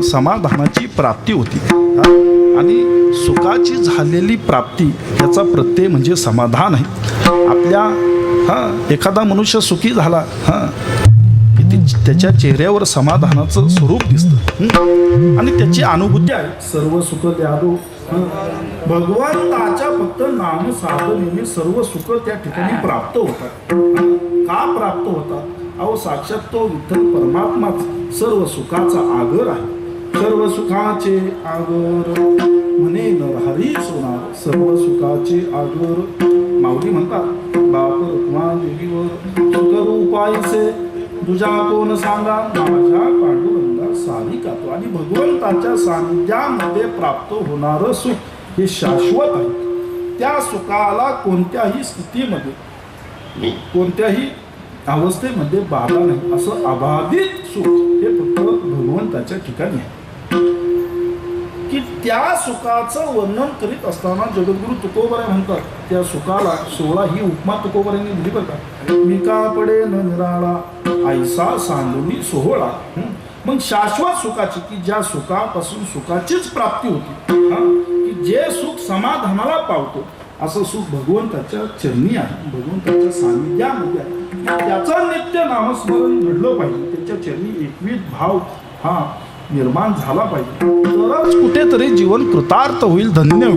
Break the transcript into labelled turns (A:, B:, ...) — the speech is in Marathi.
A: समाधानाची प्राप्ती होती आणि सुखाची झालेली प्राप्ती याचा प्रत्यय म्हणजे समाधान आहे. आपल्या एखादा मनुष्य सुखी झाला की त्याच्या चेहऱ्यावर समाधानाचं स्वरूप दिसतं आणि त्याची अनुभूती आहे. सर्व सुख द्यादो भगवंताच्या फक्त नाम साधनेने सर्व सुख त्या ठिकाणी प्राप्त होतात. का प्राप्त होतात? अहो साक्षात तो विठ्ठल परमात्माच सर्व सुखाचा आगर आहे. सर्व सुखाचे आगर म्हणे नरहरी सोनार. सर्व सुखाचे आगर माऊली म्हणतात बाप रुक्मा देवीवर सुखरूपायचे तुझ्या कोण सांगा माझ्या पांडुरंगा साधिका तो. आणि भगवंताच्या सानिध्यामध्ये प्राप्त होणारं सुख हे शाश्वत आहे. त्या सुखाला कोणत्याही स्थितीमध्ये कोणत्याही अवस्थेमध्ये बाधा नाही. असं अबाधित सुख हे फक्त भगवंताच्या ठिकाणी आहे. की त्या सुखाचं वर्णन करीत असताना जगद्गुरु तुकोबराय म्हणतात त्या सुखाला 16 ही उपमा तुकोबरायांनी दिली बरं का. मी का पडे न निराळा ऐसा सांडुनी सोहळा. मग शाश्वत सुखाची की ज्या सुखापासून सुखाचीच प्राप्ती होती की जे सुख समाधानाला पावतो असं सुख भगवंताच्या चरणी आहे. भगवंताच्या सानिध्यामध्ये आहे. त्याचं नित्य नामस्मरण घडलं पाहिजे. त्याच्या चरणी एकविध भाव हा निर्माण झाला पाहिजे. तरच कुठेतरी जीवन कृतार्थ होईल, धन्य होईल.